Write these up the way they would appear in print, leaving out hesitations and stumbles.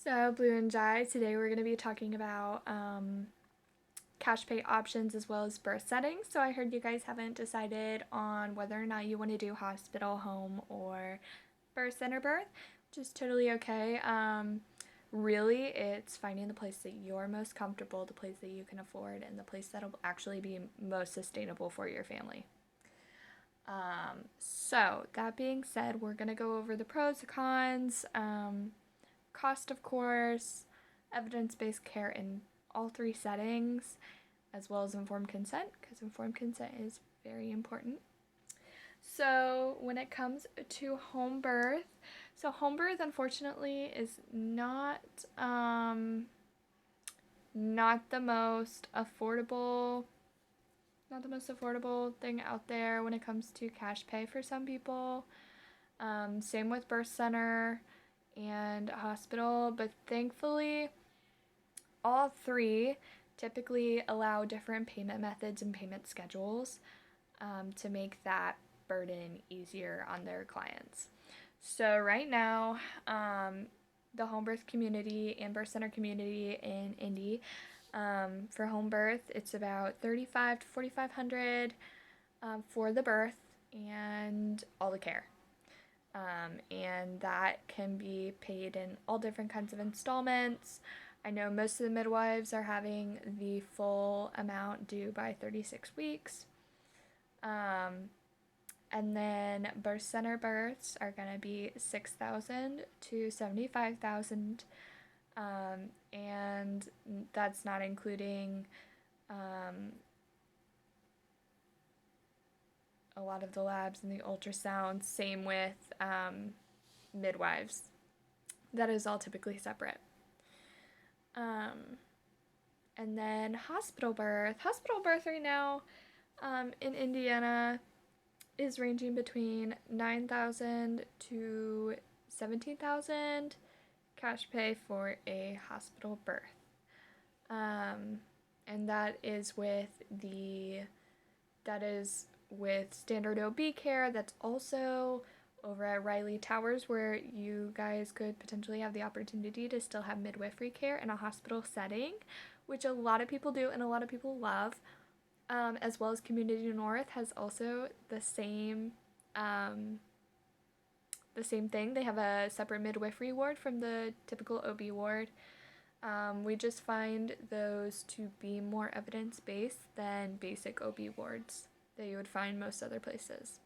So, Blue and Jai, today we're going to be talking about cash pay options as well as birth settings. So, I heard you guys haven't decided on whether or not you want to do hospital, home, or birth center birth, which is totally okay. Really, it's finding the place that you're most comfortable, the place that you can afford, and the place that'll actually be most sustainable for your family. So, that being said, we're going to go over the pros, the cons, cost, of course, evidence based care in all three settings, as well as informed consent, because informed consent is very important. So, when it comes to home birth, so home birth unfortunately is not the most affordable thing out there when it comes to cash pay for some people. Same with birth center and hospital, but thankfully all three typically allow different payment methods and payment schedules to make that burden easier on their clients. So right now, the home birth community and birth center community in Indy, for home birth, it's about $3,500 to $4,500 for the birth and all the care. And that can be paid in all different kinds of installments. I know most of the midwives are having the full amount due by 36 weeks. And then birth center births are going to be $6,000 to $75,000. And that's not including a lot of the labs and the ultrasounds. Same with midwives. That is all typically separate. And then hospital birth. Hospital birth right now in Indiana is ranging between $9,000 to $17,000 cash pay for a hospital birth. And that is with standard OB care. That's also over at Riley Towers, where you guys could potentially have the opportunity to still have midwifery care in a hospital setting, which a lot of people do and a lot of people love. As well as Community North has also the same thing. They have a separate midwifery ward from the typical OB ward. We just find those to be more evidence-based than basic OB wards that you would find most other places.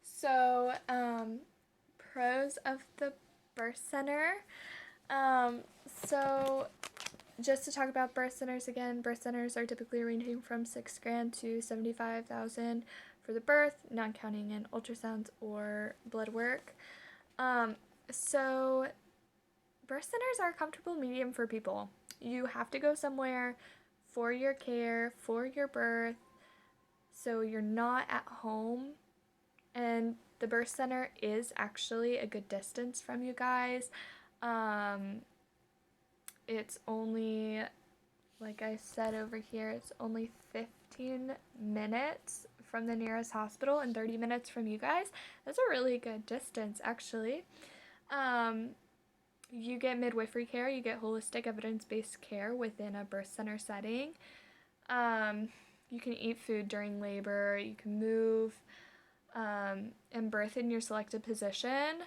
So, pros of the birth center. So just to talk about birth centers again, birth centers are typically ranging from $6,000 to $75,000 for the birth, not counting in ultrasounds or blood work. So birth centers are a comfortable medium for people. You have to go somewhere for your care, for your birth, so you're not at home. And the birth center is actually a good distance from you guys. It's only, like I said over here, it's only 15 minutes from the nearest hospital and 30 minutes from you guys. That's a really good distance, actually. You get midwifery care, you get holistic evidence-based care within a birth center setting. You can eat food during labor, you can move, and birth in your selected position.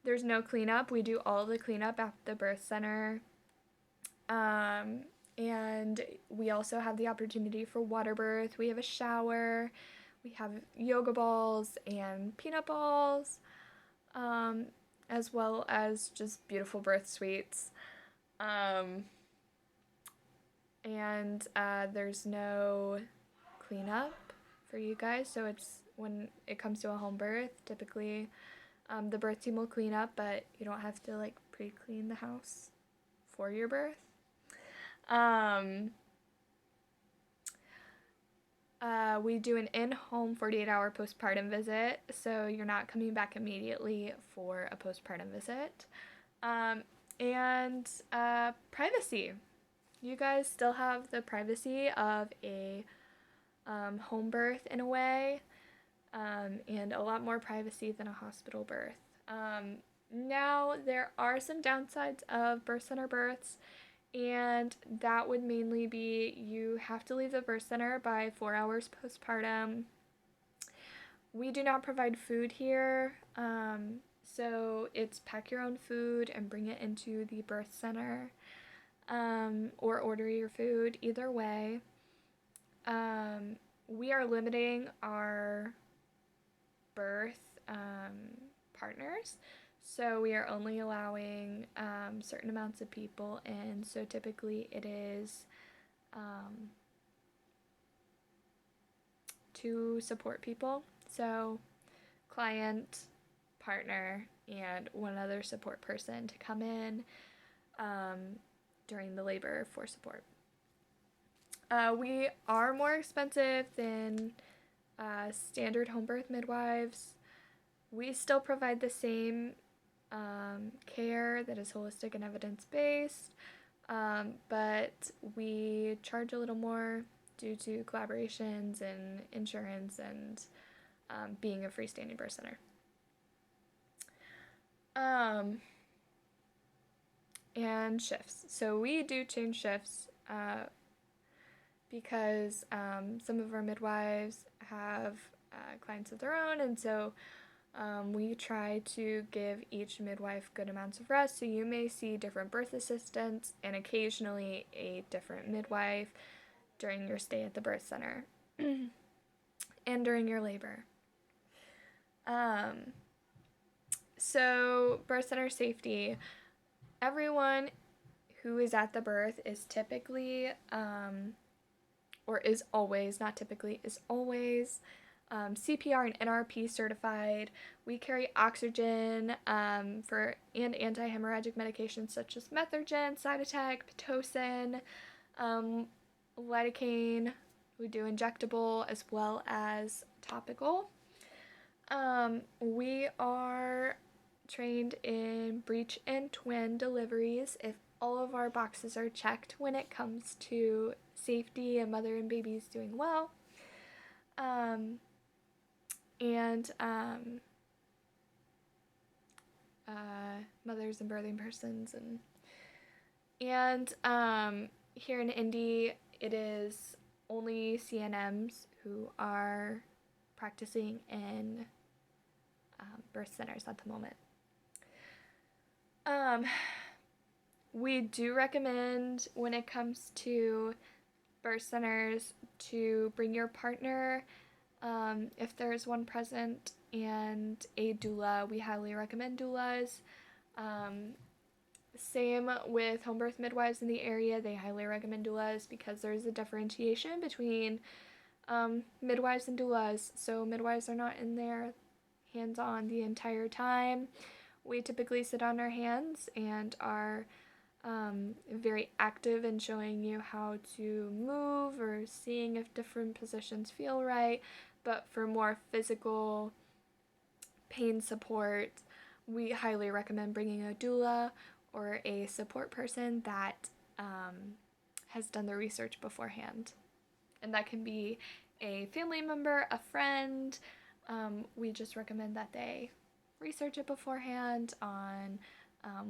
There's no cleanup. We do all the cleanup at the birth center. And we also have the opportunity for water birth. We have a shower. We have yoga balls and peanut balls, as well as just beautiful birth suites. And there's no cleanup for you guys. So it's when it comes to a home birth, typically the birth team will clean up, but you don't have to like pre-clean the house for your birth. We do an in-home 48-hour postpartum visit, so you're not coming back immediately for a postpartum visit. And privacy. You guys still have the privacy of a home birth in a way, and a lot more privacy than a hospital birth. Now, there are some downsides of birth center births, and that would mainly be you have to leave the birth center by 4 hours postpartum. We do not provide food here, so it's pack your own food and bring it into the birth center, or order your food, either way. We are limiting our birth partners, so we are only allowing certain amounts of people in. So typically it is 2 support people, so client, partner, and one other support person to come in during the labor for support. We are more expensive than standard home birth midwives. We still provide the same care that is holistic and evidence-based, but we charge a little more due to collaborations and insurance and being a freestanding birth center. And shifts. So we do change shifts because some of our midwives have clients of their own, and so we try to give each midwife good amounts of rest. So you may see different birth assistants and occasionally a different midwife during your stay at the birth center and during your labor. So birth center safety. Everyone who is at the birth is typically, or is always, not typically, is always CPR and NRP certified. We carry oxygen for and anti-hemorrhagic medications such as Methergin, Cytotec, Pitocin, lidocaine. We do injectable as well as topical. We are trained in breech and twin deliveries if all of our boxes are checked when it comes to safety and mother and babies doing well. Mothers and birthing persons and here in Indy it is only CNMs who are practicing in birth centers at the moment. We do recommend when it comes to birth centers to bring your partner if there's one present, and a doula. We highly recommend doulas. Same with home birth midwives in the area. They highly recommend doulas because there's a differentiation between midwives and doulas. So midwives are not in there hands-on the entire time. We typically sit on our hands and are very active in showing you how to move or seeing if different positions feel right. But for more physical pain support, we highly recommend bringing a doula or a support person that has done the research beforehand. And that can be a family member, a friend. We just recommend that they research it beforehand on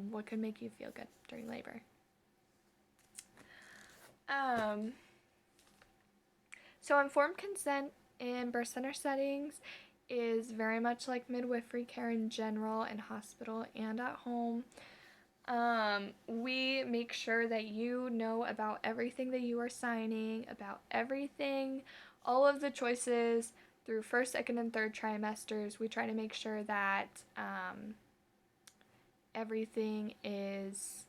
what could make you feel good during labor. So informed consent in birth center settings is very much like midwifery care in general in hospital and at home. We make sure that you know about everything that you are signing, about everything, all of the choices through first, second, and third trimesters. We try to make sure that everything is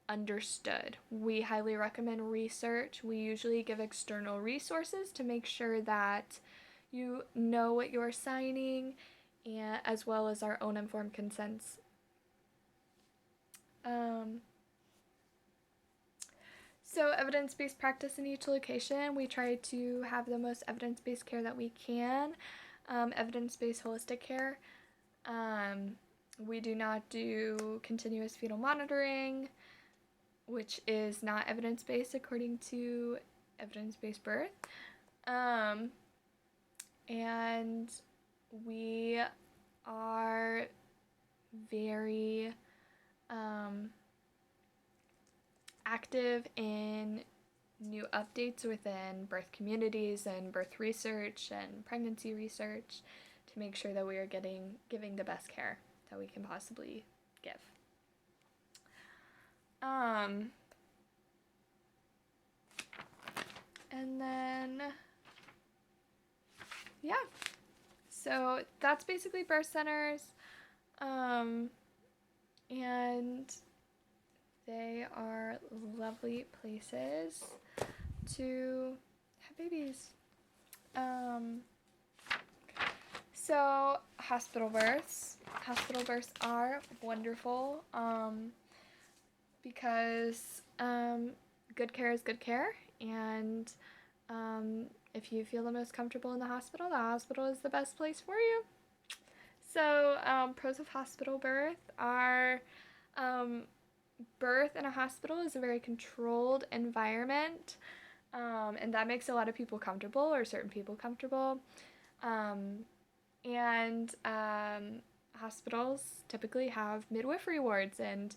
understood. We highly recommend research. We usually give external resources to make sure that you know what you're signing, and as well as our own informed consents. So evidence-based practice in each location, we try to have the most evidence-based care that we can, evidence-based holistic care. We do not do continuous fetal monitoring, which is not evidence-based according to evidence-based birth. And we are very active in new updates within birth communities and birth research and pregnancy research to make sure that we are giving the best care that we can possibly give. And then, yeah, so that's basically birth centers, and they are lovely places to have babies. So hospital births are wonderful, because good care is good care, and if you feel the most comfortable in the hospital is the best place for you. So pros of hospital birth are birth in a hospital is a very controlled environment, and that makes a lot of people comfortable, or certain people comfortable. And hospitals typically have midwifery wards, and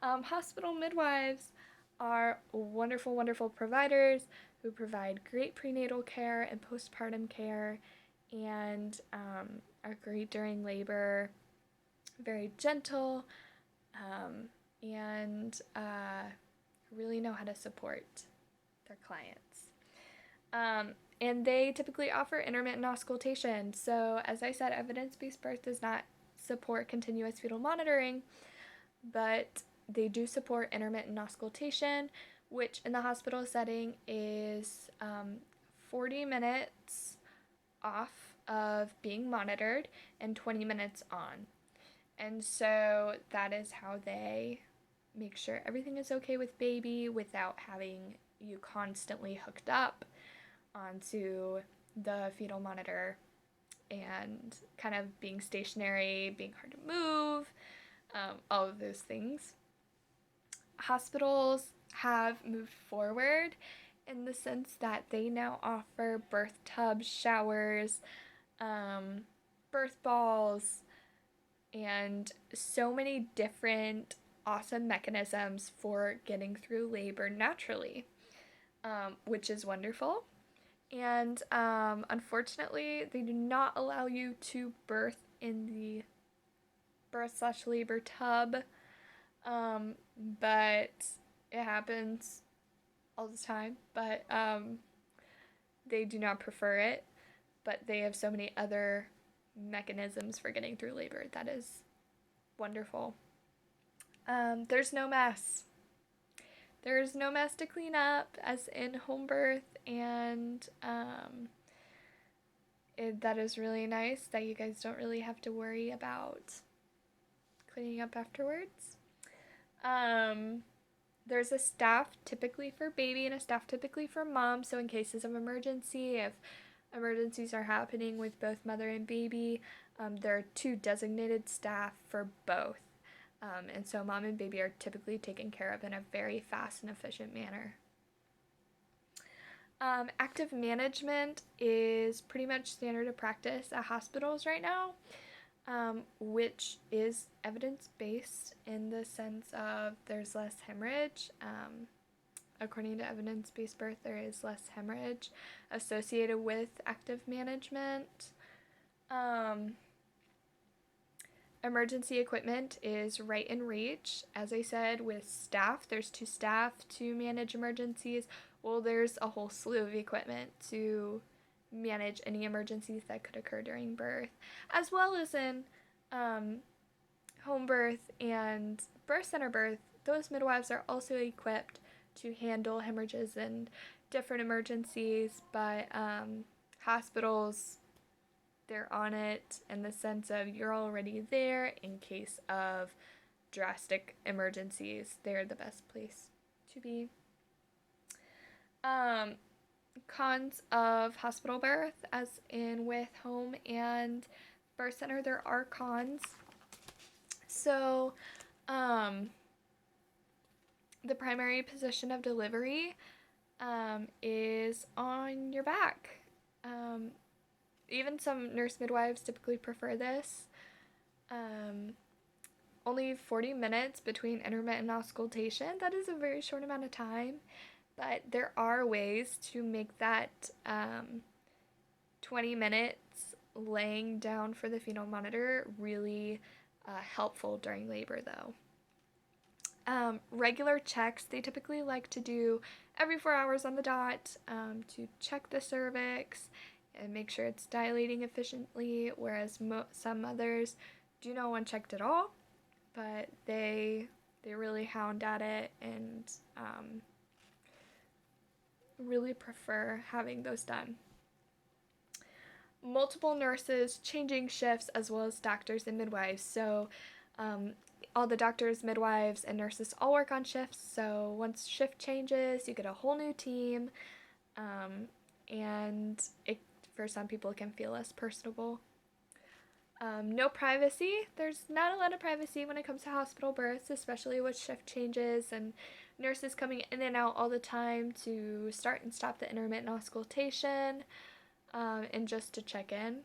hospital midwives are wonderful, wonderful providers who provide great prenatal care and postpartum care, and are great during labor, very gentle, and really know how to support their clients. And they typically offer intermittent auscultation. So, as I said, evidence-based birth does not support continuous fetal monitoring, but they do support intermittent auscultation, which in the hospital setting is 40 minutes off of being monitored and 20 minutes on. And so that is how they make sure everything is okay with baby without having you constantly hooked up onto the fetal monitor and kind of being stationary, being hard to move, all of those things. Hospitals have moved forward in the sense that they now offer birth tubs, showers, birth balls, and so many different awesome mechanisms for getting through labor naturally, which is wonderful. And unfortunately, they do not allow you to birth in the birth/labor tub, but it happens all the time. But they do not prefer it, but they have so many other mechanisms for getting through labor. That is wonderful. There's no mess. There's no mess to clean up, as in home birth, and that is really nice that you guys don't really have to worry about cleaning up afterwards. There's a staff typically for baby and a staff typically for mom, so in cases of emergency, if emergencies are happening with both mother and baby, there are 2 designated staff for both. And so mom and baby are typically taken care of in a very fast and efficient manner. Active management is pretty much standard of practice at hospitals right now, which is evidence-based in the sense of there's less hemorrhage. According to evidence-based birth, there is less hemorrhage associated with active management. Emergency equipment is right in reach. As I said, with staff, there's 2 staff to manage emergencies. Well, there's a whole slew of equipment to manage any emergencies that could occur during birth, as well as in home birth and birth center birth. Those midwives are also equipped to handle hemorrhages and different emergencies, but hospitals, they're on it in the sense of you're already there in case of drastic emergencies. They're the best place to be. Cons of hospital birth, as in with home and birth center, there are cons. So, the primary position of delivery is on your back. Even some nurse midwives typically prefer this. only 40 minutes between intermittent auscultation. That is a very short amount of time, but there are ways to make that 20 minutes laying down for the fetal monitor really helpful during labor, though. Regular checks, they typically like to do every 4 hours on the dot to check the cervix and make sure it's dilating efficiently, whereas some mothers do not want checked at all, but they really hound at it and really prefer having those done. Multiple nurses, changing shifts, as well as doctors and midwives. So all the doctors, midwives, and nurses all work on shifts. So once shift changes, you get a whole new team, and it, for some people, it can feel less personable. No privacy. There's not a lot of privacy when it comes to hospital births, especially with shift changes and nurses coming in and out all the time to start and stop the intermittent auscultation, and just to check in.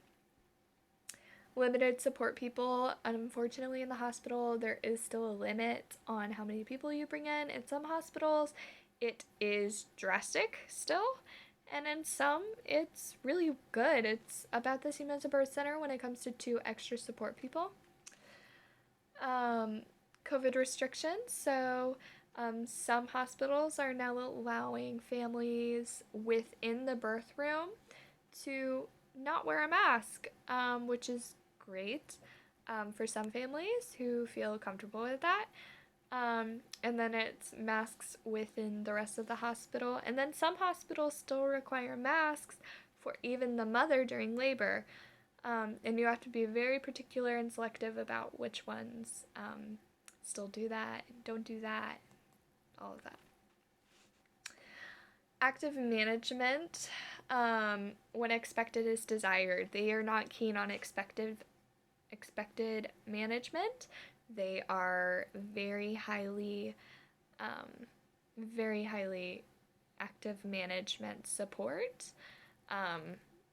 Limited support people. Unfortunately, in the hospital, there is still a limit on how many people you bring in. In some hospitals, it is drastic still, and in some, it's really good. It's about the same as a birth center when it comes to 2 extra support people. COVID restrictions. So some hospitals are now allowing families within the birth room to not wear a mask, which is great for some families who feel comfortable with that. And then it's masks within the rest of the hospital. And then some hospitals still require masks for even the mother during labor. And you have to be very particular and selective about which ones still do that, don't do that, all of that. Active management, when expected is desired. They are not keen on expected management. They are very highly active management support.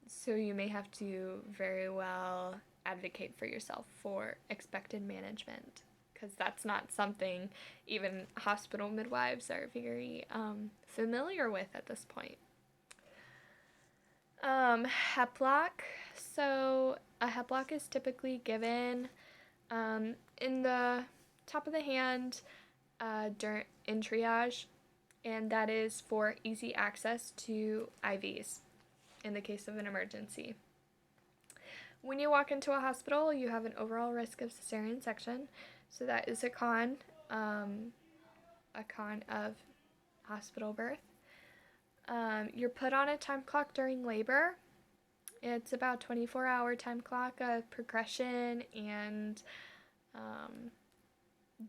So you may have to very well advocate for yourself for expected management, because that's not something even hospital midwives are very familiar with at this point. HEP block. So a HEP block is typically given in the top of the hand in triage, and that is for easy access to IVs in the case of an emergency. When you walk into a hospital, you have an overall risk of cesarean section, so that is a con of hospital birth. You're put on a time clock during labor. It's about 24-hour time clock of progression, and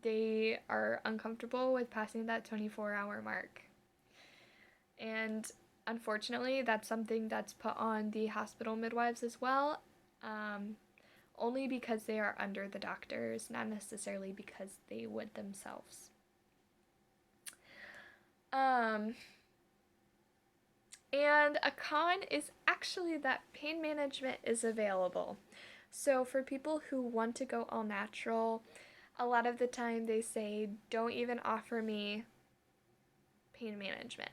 they are uncomfortable with passing that 24-hour mark. And unfortunately, that's something that's put on the hospital midwives as well, only because they are under the doctors, not necessarily because they would themselves. And a con is actually that pain management is available. So for people who want to go all natural, a lot of the time they say, don't even offer me pain management.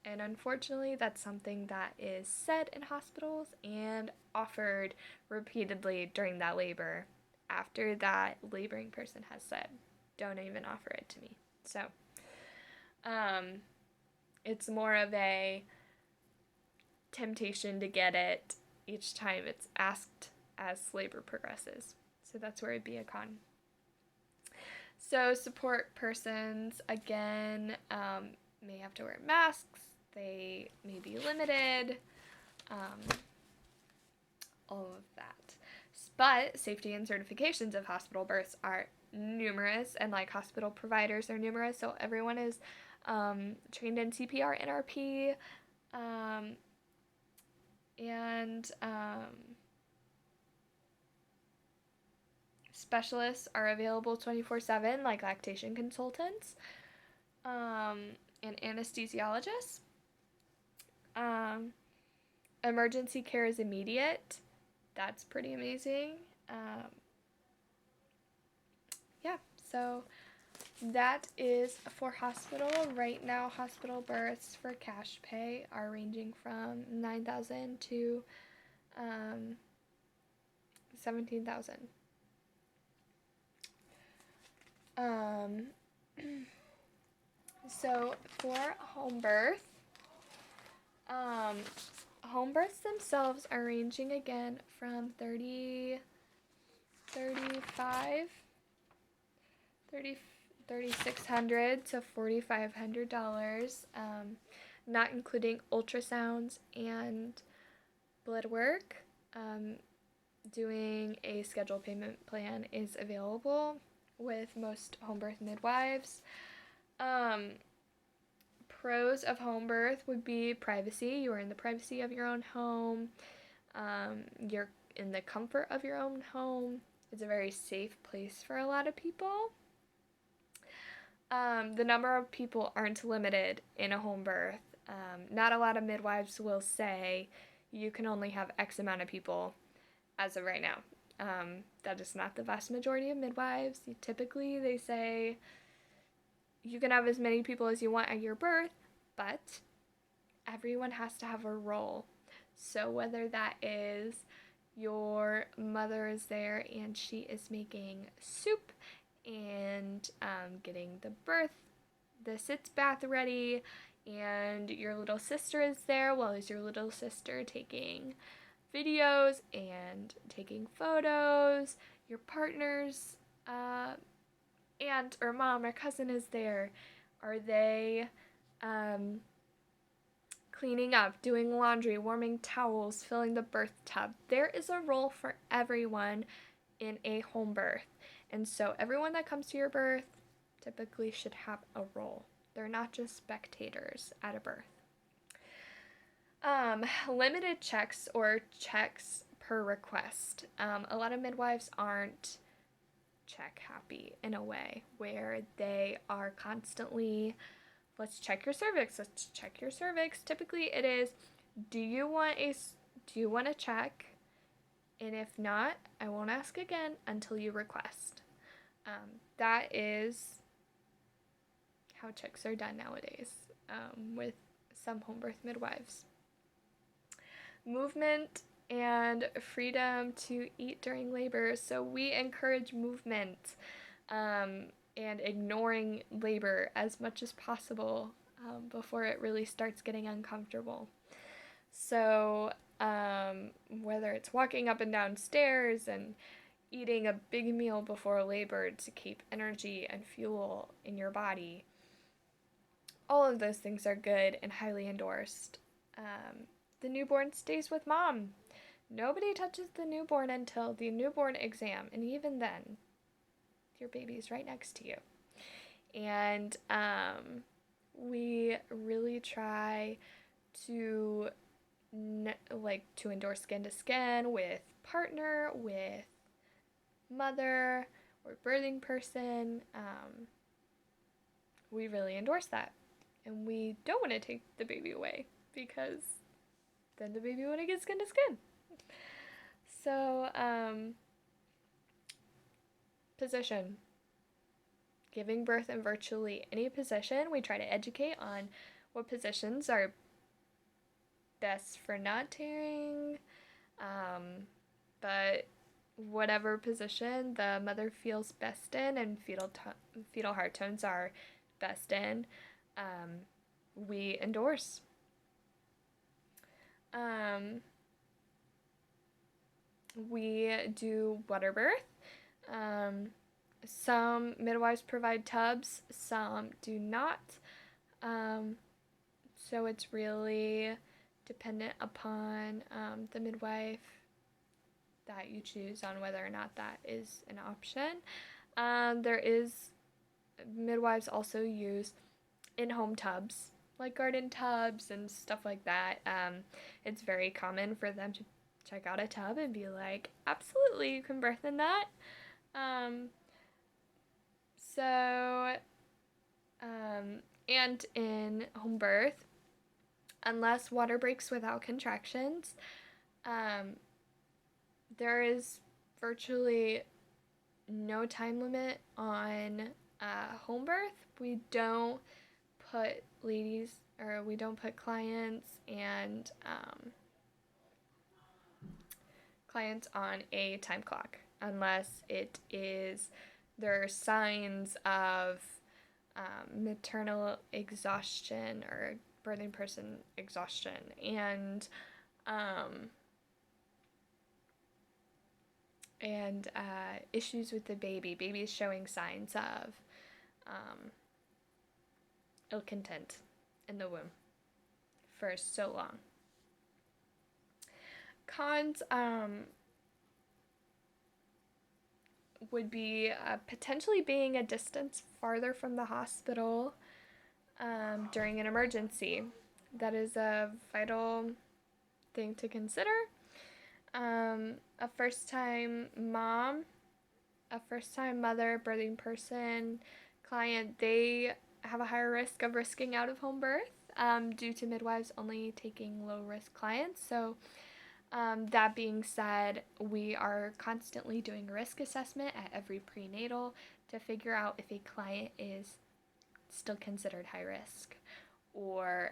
And unfortunately, that's something that is said in hospitals and offered repeatedly during that labor after that laboring person has said, don't even offer it to me. So it's more of a temptation to get it each time it's asked as labor progresses. So that's where it'd be a con. So support persons, again, may have to wear masks. They may be limited, all of that. But safety and certifications of hospital births are numerous, and like hospital providers are numerous. So everyone is trained in CPR, NRP, and specialists are available 24/7, like lactation consultants, and anesthesiologists. Emergency care is immediate. That's pretty amazing. Yeah. So that is for hospital. Right now, hospital births for cash pay are ranging from $9,000 to 17,000. So for home birth, home births themselves are ranging again from 3,600 to $4,500, not including ultrasounds and blood work. Doing a scheduled payment plan is available with most home birth midwives. Pros of home birth would be privacy. You are in the privacy of your own home. You're in the comfort of your own home. It's a very safe place for a lot of people. The number of people aren't limited in a home birth. Not a lot of midwives will say you can only have X amount of people as of right now. That is not the vast majority of midwives. Typically, they say you can have as many people as you want at your birth, but everyone has to have a role. So whether that is your mother is there and she is making soup and getting the sitz bath ready, and your little sister is there, well, is your little sister taking videos and taking photos, your partner's aunt or mom or cousin is there, are they cleaning up, doing laundry, warming towels, filling the birth tub? There is a role for everyone in a home birth. And so everyone that comes to your birth typically should have a role. They're not just spectators at a birth. Limited checks or checks per request. A lot of midwives aren't check happy in a way where they are constantly, let's check your cervix, let's check your cervix. Typically it is, do you want a check? And if not, I won't ask again until you request. That is how checks are done nowadays with some home birth midwives. Movement and freedom to eat during labor. So we encourage movement and ignoring labor as much as possible before it really starts getting uncomfortable. So whether it's walking up and down stairs and eating a big meal before labor to keep energy and fuel in your body, all of those things are good and highly endorsed. The newborn stays with mom. Nobody touches the newborn until the newborn exam, and even then, your baby's right next to you. And we really try to endorse skin to skin with partner, with mother, or birthing person. We really endorse that, and we don't want to take the baby away because then the baby want to get skin to skin. So, position. Giving birth in virtually any position. We try to educate on what positions are best for not tearing, but whatever position the mother feels best in and fetal heart tones are best in, we endorse. We do water birth. Some midwives provide tubs, some do not. So it's really dependent upon the midwife that you choose on whether or not that is an option. Midwives also use in-home tubs, like garden tubs and stuff like that. It's very common for them to check out a tub and be like, absolutely, you can birth in that. And in home birth, unless water breaks without contractions, there is virtually no time limit on home birth. We don't put we don't put clients on a time clock unless there are signs of maternal exhaustion or birthing person exhaustion um, and issues with the baby is showing signs of ill content in the womb for so long. Cons would be potentially being a distance farther from the hospital during an emergency. That is a vital thing to consider. A first-time mom, a first-time mother, birthing person, client, they have a higher risk of risking out-of-home birth due to midwives only taking low-risk clients. So that being said, we are constantly doing a risk assessment at every prenatal to figure out if a client is still considered high risk or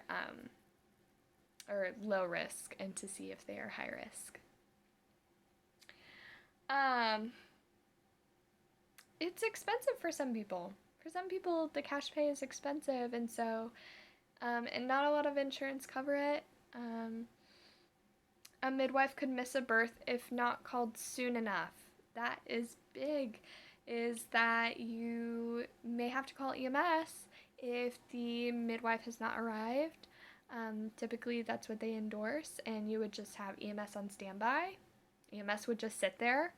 low risk, and to see if they are high risk. It's expensive for some people. For some people, the cash pay is expensive, and so and not a lot of insurance cover it. A midwife could miss a birth if not called soon enough. That is big, is that you may have to call EMS if the midwife has not arrived. Typically, that's what they endorse, and you would just have EMS on standby. EMS would just sit there.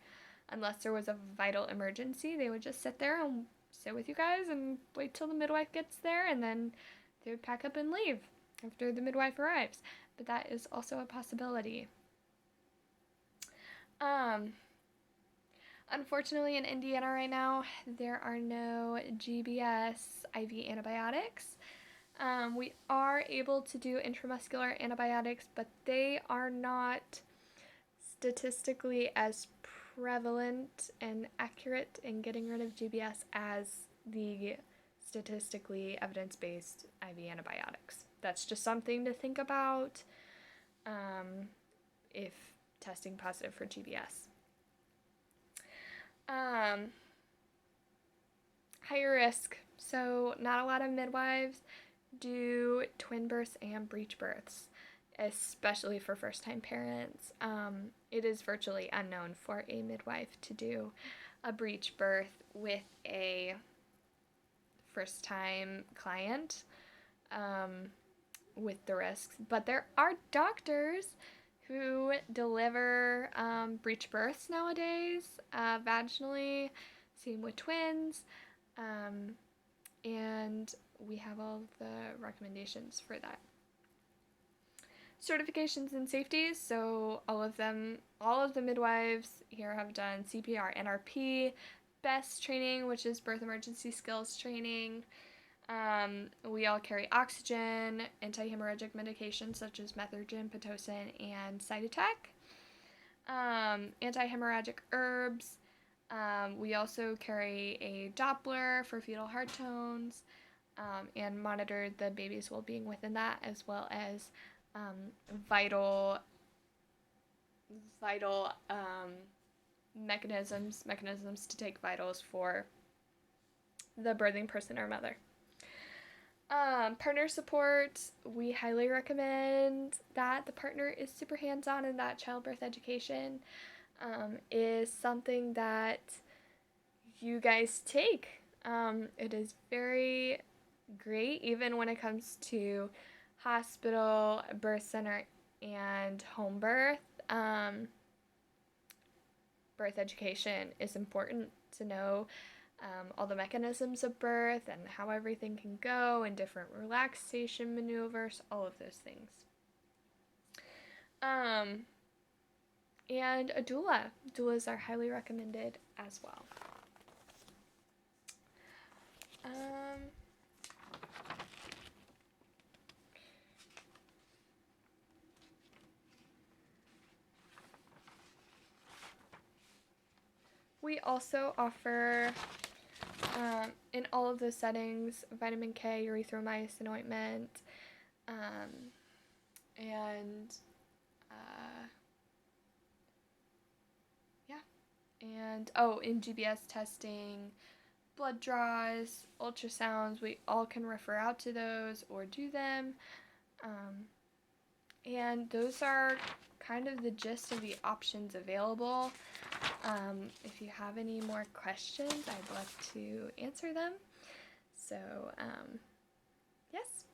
Unless there was a vital emergency, they would just sit there and sit with you guys and wait till the midwife gets there, and then they would pack up and leave after the midwife arrives. But that is also a possibility. Unfortunately, in Indiana right now, there are no GBS IV antibiotics. We are able to do intramuscular antibiotics, but they are not statistically as prevalent and accurate in getting rid of GBS as the statistically evidence-based IV antibiotics. That's just something to think about if testing positive for GBS. Higher risk. So not a lot of midwives do twin births and breech births, especially for first-time parents. It is virtually unknown for a midwife to do a breech birth with a first-time client with the risks. But there are doctors who deliver breech births nowadays vaginally, same with twins, and we have all the recommendations for that. Certifications and safeties, so all of the midwives here have done CPR, NRP, BEST training, which is birth emergency skills training. We all carry oxygen, anti-hemorrhagic medications such as Methergin, Pitocin, and Cytotec, anti-hemorrhagic herbs. We also carry a Doppler for fetal heart tones and monitor the baby's well-being within that, as well as vital mechanisms to take vitals for the birthing person or mother. Partner support, we highly recommend that the partner is super hands-on, and that childbirth education is something that you guys take. It is very great, even when it comes to hospital, birth center, and home birth. Birth education is important to know all the mechanisms of birth and how everything can go, and different relaxation maneuvers, all of those things. And a doula. Doulas are highly recommended as well. We also offer, in all of those settings, vitamin K, erythromycin ointment, and yeah, and in GBS testing, blood draws, ultrasounds, we all can refer out to those or do them. And those are kind of the gist of the options available. If you have any more questions, I'd love to answer them. So, yes.